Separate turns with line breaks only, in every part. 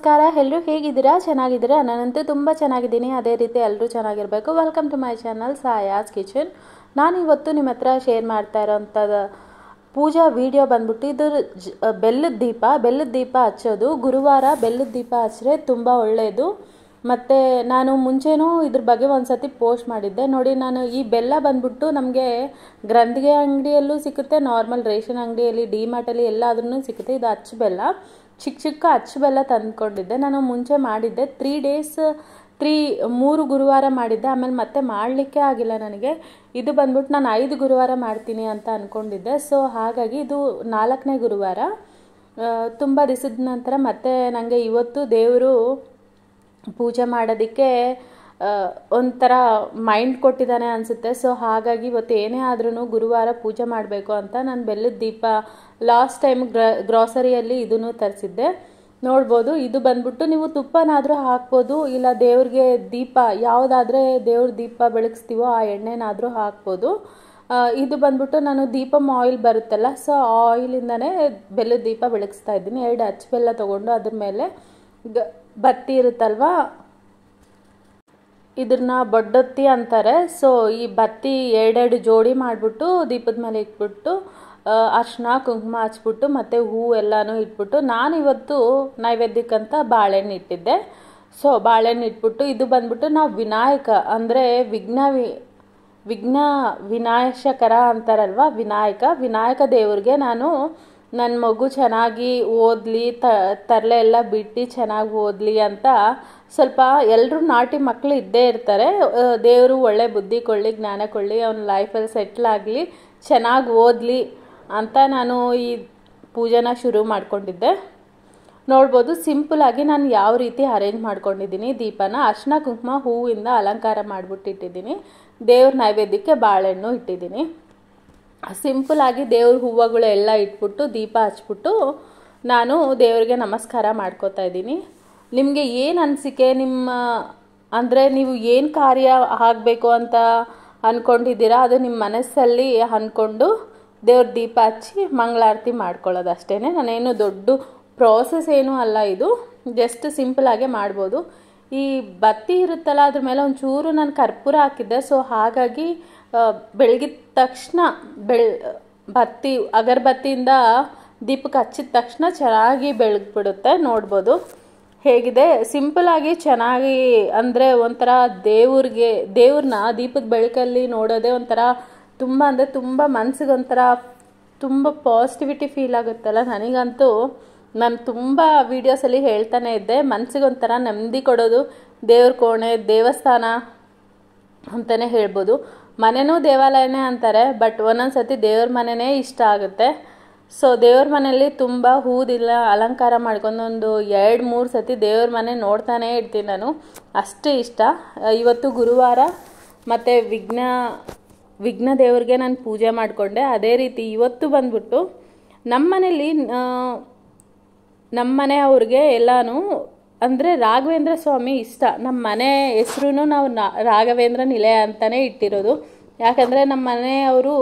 ನಮಸ್ಕಾರ ಎಲ್ಲರೂ ಹೇಗಿದ್ದೀರಾ ಚೆನ್ನಾಗಿದ್ದೀರಾ ನಾನಂತೂ ತುಂಬ ಚೆನ್ನಾಗಿದ್ದೀನಿ ಅದೇ ರೀತಿ ಎಲ್ಲರೂ ಚೆನ್ನಾಗಿರಬೇಕು ವೆಲ್ಕಮ್ ಟು ಮೈ ಚಾನಲ್ ಸಾಯಾಸ್ ಕಿಚನ್ ನಾನು ಇವತ್ತು ನಿಮ್ಮ ಹತ್ರ ಶೇರ್ ಮಾಡ್ತಾ ಇರೋಂಥದ್ದು ಪೂಜಾ ವಿಡಿಯೋ ಬಂದ್ಬಿಟ್ಟು ಇದು ಬೆಲ್ಲದ ದೀಪ ಹಚ್ಚೋದು ಗುರುವಾರ ಬೆಲ್ಲದ ದೀಪ ಹಚ್ಚಿದ್ರೆ ತುಂಬ ಒಳ್ಳೆಯದು ಮತ್ತು ನಾನು ಮುಂಚೆನೂ ಇದ್ರ ಬಗ್ಗೆ ಒಂದು ಸತಿ ಪೋಸ್ಟ್ ಮಾಡಿದ್ದೆ ನೋಡಿ ನಾನು ಈ ಬೆಲ್ಲ ಬಂದ್ಬಿಟ್ಟು ನಮಗೆ ಗ್ರಂಥಿಗೆ ಅಂಗಡಿಯಲ್ಲೂ ಸಿಗುತ್ತೆ ನಾರ್ಮಲ್ ರೇಷನ್ ಅಂಗಡಿಯಲ್ಲಿ ಡಿಮಾರ್ಟಲ್ಲಿ ಎಲ್ಲಾದ್ರೂ ಸಿಗುತ್ತೆ ಇದು ಅಚ್ಚು ಬೆಲ್ಲ ಚಿಕ್ಕ ಅಚ್ಚು ಬೆಲ್ಲ ತಂದ್ಕೊಂಡಿದ್ದೆ ನಾನು ಮುಂಚೆ ಮಾಡಿದ್ದೆ 3 ಡೇಸ್ 3 ಗುರುವಾರ ಮಾಡಿದ್ದೆ ಆಮೇಲೆ ಮತ್ತೆ ಮಾಡಲಿಕ್ಕೆ ಆಗಿಲ್ಲ ನನಗೆ ಇದು ಬಂದ್ಬಿಟ್ಟು ನಾನು 5 ಗುರುವಾರ ಮಾಡ್ತೀನಿ ಅಂತ ಅಂದ್ಕೊಂಡಿದ್ದೆ ಸೊ ಹಾಗಾಗಿ ಇದು 4ನೇ ಗುರುವಾರ ತುಂಬ ದಿವಸದ ನಂತರ ಮತ್ತೆ ನನಗೆ ಇವತ್ತು ದೇವರು ಪೂಜೆ ಮಾಡೋದಕ್ಕೆ ಒಂಥರ ಮೈಂಡ್ ಕೊಟ್ಟಿದ್ದಾನೆ ಅನಿಸುತ್ತೆ ಸೊ ಹಾಗಾಗಿ ಇವತ್ತು ಏನೇ ಆದ್ರೂ ಗುರುವಾರ ಪೂಜೆ ಮಾಡಬೇಕು ಅಂತ ನಾನು ಬೆಲ್ಲದ ದೀಪ ಲಾಸ್ಟ್ ಟೈಮ್ ಗ್ರಾಸರಿಯಲ್ಲಿ ಇದನ್ನು ತರಿಸಿದ್ದೆ ನೋಡ್ಬೋದು ಇದು ಬಂದ್ಬಿಟ್ಟು ನೀವು ತುಪ್ಪನಾದರೂ ಹಾಕ್ಬೋದು ಇಲ್ಲ ದೇವ್ರಿಗೆ ದೀಪ ಯಾವುದಾದ್ರೆ ದೇವ್ರ ದೀಪ ಬೆಳಗಿಸ್ತೀವೋ ಆ ಎಣ್ಣೆನಾದರೂ ಹಾಕ್ಬೋದು ಇದು ಬಂದ್ಬಿಟ್ಟು ನಾನು ದೀಪಮ್ ಆಯಿಲ್ ಬರುತ್ತಲ್ಲ ಸೊ ಆಯಿಲಿಂದನೇ ಬೆಲ್ಲದ ದೀಪ ಬೆಳಗಿಸ್ತಾ ಇದ್ದೀನಿ 2 ಅಚ್ಚು ಬೆಲ್ಲ ತೊಗೊಂಡು ಅದ್ರ ಮೇಲೆ ಬತ್ತಿ ಇರುತ್ತಲ್ವ ಇದನ್ನ ಬೊಡ್ಡೊತ್ತಿ ಅಂತಾರೆ ಸೊ ಈ ಬತ್ತಿ 2 ಜೋಡಿ ಮಾಡಿಬಿಟ್ಟು ದೀಪದ ಮೇಲೆ ಇಟ್ಬಿಟ್ಟು ಅರ್ಶಿನ ಕುಂಕುಮ ಹಚ್ಬಿಟ್ಟು ಮತ್ತು ಹೂವು ಎಲ್ಲನೂ ಇಟ್ಬಿಟ್ಟು ನಾನು ಇವತ್ತು ನೈವೇದ್ಯಕ್ಕಂತ ಬಾಳೆಹಣ್ಣು ಇಟ್ಟಿದ್ದೆ ಸೊ ಬಾಳೆಹಣ್ಣು ಇಟ್ಬಿಟ್ಟು ಇದು ಬಂದ್ಬಿಟ್ಟು ನಾವು ವಿನಾಯಕ ಅಂದರೆ ವಿನಾಶಕರ ಅಂತಾರಲ್ವ ವಿನಾಯಕ ದೇವ್ರಿಗೆ ನಾನು ನನ್ನ ಮಗು ಚೆನ್ನಾಗಿ ಓದಲಿ ತರಲೆ ಎಲ್ಲ ಬಿಟ್ಟು ಚೆನ್ನಾಗಿ ಓದಲಿ ಅಂತ ಸ್ವಲ್ಪ ಎಲ್ಲರೂ ನಾಟಿ ಮಕ್ಕಳು ಇದ್ದೇ ಇರ್ತಾರೆ ದೇವರು ಒಳ್ಳೆ ಬುದ್ಧಿ ಕೊಳ್ಳಿ ಜ್ಞಾನ ಕೊಳ್ಳಿ ಅವನ ಲೈಫಲ್ಲಿ ಸೆಟ್ಲ್ ಆಗಲಿ ಚೆನ್ನಾಗಿ ಓದಲಿ ಅಂತ ನಾನು ಈ ಪೂಜೆನ ಶುರು ಮಾಡ್ಕೊಂಡಿದ್ದೆ ನೋಡ್ಬೋದು ಸಿಂಪಲಾಗಿ ನಾನು ಯಾವ ರೀತಿ ಅರೇಂಜ್ ಮಾಡ್ಕೊಂಡಿದ್ದೀನಿ ದೀಪನ ಅರ್ಶಿನ ಕುಂಕುಮ ಹೂವಿಂದ ಅಲಂಕಾರ ಮಾಡಿಬಿಟ್ಟು ಇಟ್ಟಿದ್ದೀನಿ ದೇವ್ರ ನೈವೇದ್ಯಕ್ಕೆ ಬಾಳೆಹಣ್ಣು ಇಟ್ಟಿದ್ದೀನಿ ಸಿಂಪಲಾಗಿ ದೇವ್ರ ಹೂವುಗಳು ಎಲ್ಲ ಇಟ್ಬಿಟ್ಟು ದೀಪ ಹಚ್ಬಿಟ್ಟು ನಾನು ದೇವರಿಗೆ ನಮಸ್ಕಾರ ಮಾಡ್ಕೋತಾ ಇದ್ದೀನಿ ನಿಮಗೆ ಏನು ಅನಿಸಿಕೆ ನಿಮ್ಮ ಅಂದರೆ ನೀವು ಏನು ಕಾರ್ಯ ಆಗಬೇಕು ಅಂತ ಅಂದ್ಕೊಂಡಿದ್ದೀರಾ ಅದು ನಿಮ್ಮ ಮನಸ್ಸಲ್ಲಿ ಅಂದ್ಕೊಂಡು ದೇವ್ರ ದೀಪ ಹಚ್ಚಿ ಮಂಗಳಾರತಿ ಮಾಡ್ಕೊಳ್ಳೋದು ಅಷ್ಟೇ ನಾನೇನು ದೊಡ್ಡ ಪ್ರೋಸೆಸ್ ಏನೂ ಅಲ್ಲ ಇದು ಜಸ್ಟ್ ಸಿಂಪಲಾಗೆ ಮಾಡ್ಬೋದು ಈ ಬತ್ತಿ ಇರುತ್ತಲ್ಲ ಅದ್ರ ಮೇಲೆ ಒಂಚೂರು ನಾನು ಕರ್ಪೂರ ಹಾಕಿದ್ದೆ ಸೊ ಹಾಗಾಗಿ ಬೆಳಗಿದ ತಕ್ಷಣ ಅಗರಬತ್ತಿಯಿಂದ ದೀಪಕ್ಕೆ ಹಚ್ಚಿದ ತಕ್ಷಣ ಚೆನ್ನಾಗಿ ಬೆಳಗ್ಬಿಡುತ್ತೆ ನೋಡ್ಬೋದು ಹೇಗಿದೆ ಸಿಂಪಲಾಗಿ ಚೆನ್ನಾಗಿ ಅಂದರೆ ಒಂಥರ ದೇವ್ರನ್ನ ದೀಪದ ಬೆಳಕಲ್ಲಿ ನೋಡೋದೇ ಒಂಥರ ತುಂಬ ಅಂದರೆ ತುಂಬ ಮನಸ್ಸಿಗೆ ಒಂಥರ ತುಂಬ ಪಾಸಿಟಿವಿಟಿ ಫೀಲ್ ಆಗುತ್ತಲ್ಲ ನನಗಂತೂ ನಾನು ತುಂಬ ವೀಡಿಯೋಸಲ್ಲಿ ಹೇಳ್ತಾನೆ ಇದ್ದೆ ಮನಸ್ಸಿಗೆ ಒಂಥರ ನೆಮ್ಮದಿ ಕೊಡೋದು ದೇವ್ರ ಕೋಣೆ ದೇವಸ್ಥಾನ ಅಂತಲೇ ಹೇಳ್ಬೋದು ಮನೆಯೂ ದೇವಾಲಯನೇ ಅಂತಾರೆ ಬಟ್ ಒಂದೊಂದು ಸತಿ ದೇವ್ರ ಮನೆಯೇ ಇಷ್ಟ ಆಗುತ್ತೆ ಸೊ ದೇವ್ರ ಮನೆಯಲ್ಲಿ ತುಂಬ ಹೂದಿಲ್ಲ ಅಲಂಕಾರ ಮಾಡ್ಕೊಂಡು ಒಂದು 2-3 ಸತಿ ದೇವ್ರ ಮನೆ ನೋಡ್ತಾನೇ ಇರ್ತೀನಿ ನಾನು ಅಷ್ಟು ಇಷ್ಟ ಇವತ್ತು ಗುರುವಾರ ಮತ್ತು ವಿಘ್ನ ದೇವ್ರಿಗೆ ನಾನು ಪೂಜೆ ಮಾಡಿಕೊಂಡೆ ಅದೇ ರೀತಿ ಇವತ್ತು ಬಂದ್ಬಿಟ್ಟು ನಮ್ಮ ಮನೆಯವ್ರಿಗೆ ಎಲ್ಲನೂ ಅಂದರೆ ರಾಘವೇಂದ್ರ ಸ್ವಾಮಿ ಇಷ್ಟ ನಮ್ಮ ಮನೆ ಹೆಸರು ನಾವು ರಾಘವೇಂದ್ರ ನಿಲಯ ಅಂತಲೇ ಇಟ್ಟಿರೋದು ಯಾಕಂದರೆ ನಮ್ಮ ಮನೆಯವರು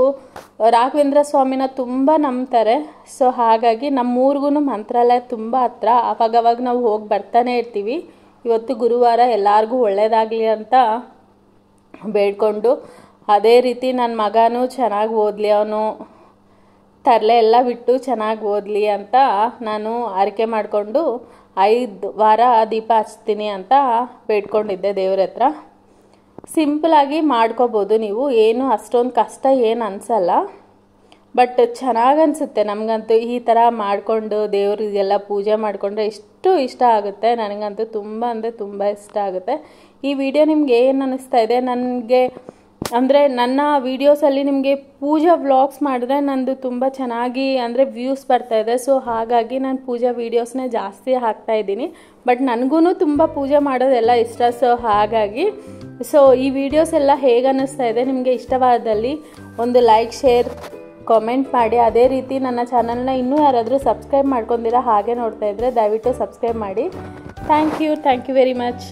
ರಾಘವೇಂದ್ರ ಸ್ವಾಮಿನ ತುಂಬ ನಂಬ್ತಾರೆ ಸೊ ಹಾಗಾಗಿ ನಮ್ಮೂರಿಗೂ ಮಂತ್ರಾಲಯ ತುಂಬ ಹತ್ರ ಅವಾಗವಾಗ ನಾವು ಹೋಗಿ ಬರ್ತಾನೆ ಇರ್ತೀವಿ ಇವತ್ತು ಗುರುವಾರ ಎಲ್ಲರಿಗೂ ಒಳ್ಳೆಯದಾಗಲಿ ಅಂತ ಬೇಡ್ಕೊಂಡು ಅದೇ ರೀತಿ ನನ್ನ ಮಗನೂ ಚೆನ್ನಾಗಿ ಓದಲಿ ಅವನು ತರಲೆ ಎಲ್ಲ ಬಿಟ್ಟು ಚೆನ್ನಾಗಿ ಓದಲಿ ಅಂತ ನಾನು ಆರೈಕೆ ಮಾಡಿಕೊಂಡು 5 ವಾರ ದೀಪ ಹಚ್ತೀನಿ ಅಂತ ಬೇಡ್ಕೊಂಡಿದ್ದೆ ದೇವ್ರ ಹತ್ರ ಸಿಂಪಲಾಗಿ ಮಾಡ್ಕೋಬೋದು ನೀವು ಏನು ಅಷ್ಟೊಂದು ಕಷ್ಟ ಏನು ಅನಿಸಲ್ಲ ಬಟ್ ಚೆನ್ನಾಗಿ ಅನಿಸುತ್ತೆ ನಮಗಂತೂ ಈ ಥರ ಮಾಡಿಕೊಂಡು ದೇವ್ರಿಗೆಲ್ಲ ಪೂಜೆ ಮಾಡಿಕೊಂಡ್ರೆ ಇಷ್ಟ ಆಗುತ್ತೆ ನನಗಂತೂ ತುಂಬ ಅಂದರೆ ತುಂಬ ಇಷ್ಟ ಆಗುತ್ತೆ ಈ ವಿಡಿಯೋ ನಿಮ್ಗೆ ಏನು ಅನ್ನಿಸ್ತಾ ಇದೆ ನನಗೆ ಅಂದರೆ ನನ್ನ ವೀಡಿಯೋಸಲ್ಲಿ ನಿಮಗೆ ಪೂಜಾ ವ್ಲಾಗ್ಸ್ ಮಾಡಿದ್ರೆ ನಂದು ತುಂಬ ಚೆನ್ನಾಗಿ ಅಂದರೆ ವ್ಯೂಸ್ ಬರ್ತಾಯಿದೆ ಸೊ ಹಾಗಾಗಿ ನಾನು ಪೂಜಾ ವೀಡಿಯೋಸ್ನೇ ಜಾಸ್ತಿ ಹಾಕ್ತಾಯಿದ್ದೀನಿ ಬಟ್ ನನಗೂ ತುಂಬ ಪೂಜೆ ಮಾಡೋದೆಲ್ಲ ಇಷ್ಟ ಸೊ ಹಾಗಾಗಿ ಈ ವಿಡಿಯೋಸ್ ಎಲ್ಲ ಹೇಗೆ ಅನ್ನಿಸ್ತಾ ಇದೆ ನಿಮಗೆ ಇಷ್ಟವಾದಲ್ಲಿ ಒಂದು ಲೈಕ್ ಶೇರ್ ಕಾಮೆಂಟ್ ಮಾಡಿ ಅದೇ ರೀತಿ ನನ್ನ ಚಾನಲ್ನ ಇನ್ನೂ ಯಾರಾದರೂ ಸಬ್ಸ್ಕ್ರೈಬ್ ಮಾಡ್ಕೊಂಡಿರಾ ಹಾಗೆ ನೋಡ್ತಾ ಇದ್ದರೆ ದಯವಿಟ್ಟು ಸಬ್ಸ್ಕ್ರೈಬ್ ಮಾಡಿ ಥ್ಯಾಂಕ್ ಯು ವೆರಿ ಮಚ್